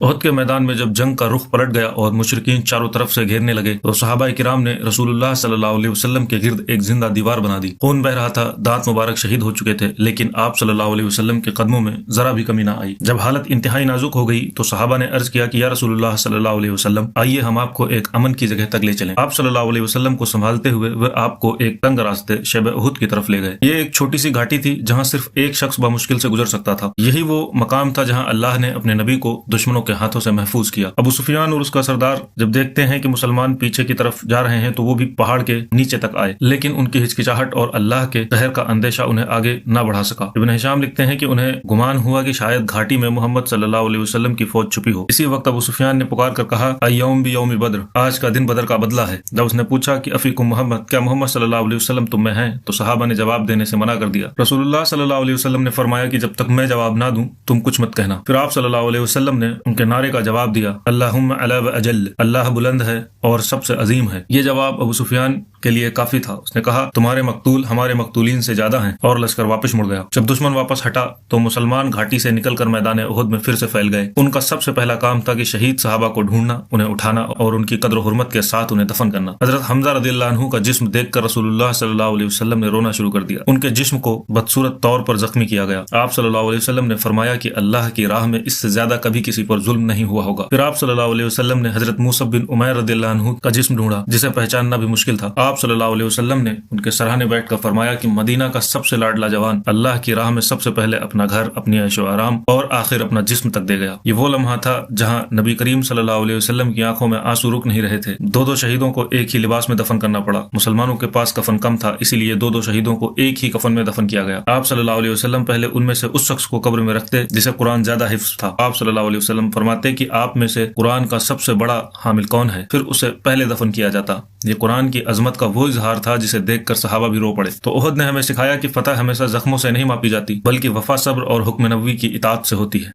احد کے میدان میں جب جنگ کا رخ پلٹ گیا اور مشرکین چاروں طرف سے گھیرنے لگے تو صحابہ کرام نے رسول اللہ صلی اللہ علیہ وسلم کے گرد ایک زندہ دیوار بنا دی۔ خون بہ رہا تھا، دانت مبارک شہید ہو چکے تھے، لیکن آپ صلی اللہ علیہ وسلم کے قدموں میں ذرا بھی کمی نہ آئی۔ جب حالت انتہائی نازک ہو گئی تو صحابہ نے عرض کیا کہ یا رسول اللہ صلی اللہ علیہ وسلم، آئیے ہم آپ کو ایک امن کی جگہ تک لے چلیں۔ آپ صلی اللہ علیہ وسلم کو سنبھالتے ہوئے وہ آپ کو ایک تنگ راستے شیب احد کی طرف لے گئے۔ یہ ایک چھوٹی سی گھاٹی تھی جہاں صرف ایک شخص بمشکل سے گزر سکتا تھا۔ یہی وہ مقام تھا جہاں اللہ نے اپنے نبی کو دشمنوں کے ہاتھوں سے محفوظ کیا۔ ابو سفیان اور اس کا سردار جب دیکھتے ہیں کہ مسلمان پیچھے کی طرف جا رہے ہیں تو وہ بھی پہاڑ کے نیچے تک آئے، لیکن ان کی ہچکچاہٹ اور اللہ کے قہر کا اندیشہ انہیں آگے نہ بڑھا سکا۔ ابن ہشام لکھتے ہیں کہ انہیں گمان ہوا کہ شاید گھاٹی میں محمد صلی اللہ علیہ وسلم کی فوج چھپی ہو۔ اسی وقت ابو سفیان نے پکار کر کہا، ایوم بیوم بدر، آج کا دن بدر کا بدلہ ہے۔ جب اس نے پوچھا کہ افیکم محمد، کیا محمد صلی اللہ علیہ وسلم تم میں ہیں، تو صحابہ نے جواب دینے سے منع کر دیا۔ رسول اللہ صلی اللہ علیہ وسلم نے فرمایا کہ جب تک میں جواب نہ دوں تم کچھ مت کہنا۔ پھر آپ صلی اللہ علیہ وسلم نے ان کے نعرے کا جواب دیا، اللہم علی و اجل، اللہ بلند ہے اور سب سے عظیم ہے۔ یہ جواب ابو سفیان کے لیے کافی تھا۔ اس نے کہا، تمہارے مقتول ہمارے مقتولین سے زیادہ ہیں، اور لشکر واپس مڑ گیا۔ جب دشمن واپس ہٹا تو مسلمان گھاٹی سے نکل کر میدان احد میں پھر سے پھیل گئے۔ ان کا سب سے پہلا کام تھا کہ شہید صحابہ کو ڈھونڈنا، انہیں اٹھانا اور ان کی قدر و حرمت کے ساتھ انہیں دفن کرنا۔ حضرت حمزہ رضی اللہ عنہ کا جسم دیکھ کر رسول اللہ صلی اللہ علیہ وسلم نے رونا شروع کر دیا۔ ان کے جسم کو بدصورت طور پر زخمی کیا گیا۔ آپ صلی اللہ علیہ وسلم نے فرمایا کہ اللہ کی راہ میں اس سے زیادہ کبھی کسی پر ظلم نہیں ہوا ہوگا۔ پھر آپ صلی اللہ علیہ وسلم نے حضرت موسیٰ بن عمیر رضی اللہ عنہ کا جسم ڈھونڈا، جسے پہچاننا بھی مشکل تھا۔ آپ صلی اللہ علیہ وسلم نے ان کے سرحانے بیٹھ کر فرمایا کہ مدینہ کا سب سے لاڈلا جوان اللہ کی راہ میں سب سے پہلے اپنا گھر، اپنی عیش و آرام اور آخر اپنا جسم تک دے گیا۔ یہ وہ لمحہ تھا جہاں نبی کریم صلی اللہ علیہ وسلم کی آنکھوں میں آنسو رک نہیں رہے تھے۔ دو شہیدوں کو ایک ہی لباس میں دفن کرنا پڑا۔ مسلمانوں کے پاس کفن کم تھا، اسی لیے دو شہیدوں کو ایک ہی کفن میں دفن کیا گیا۔ آپ صلی اللہ علیہ وسلم پہلے ان میں سے اس شخص کو قبر میں رکھتے جسے قرآن زیادہ حفظ تھا۔ آپ صلی اللہ علیہ وسلم فرماتے کہ آپ میں سے قرآن کا سب سے بڑا حامل کون ہے، پھر اسے پہلے دفن کیا جاتا۔ یہ قرآن کی عظمت کا وہ اظہار تھا جسے دیکھ کر صحابہ بھی رو پڑے۔ تو احد نے ہمیں سکھایا کہ فتح ہمیشہ زخموں سے نہیں ماپی جاتی، بلکہ وفا، صبر اور حکم نبوی کی اطاعت سے ہوتی ہے۔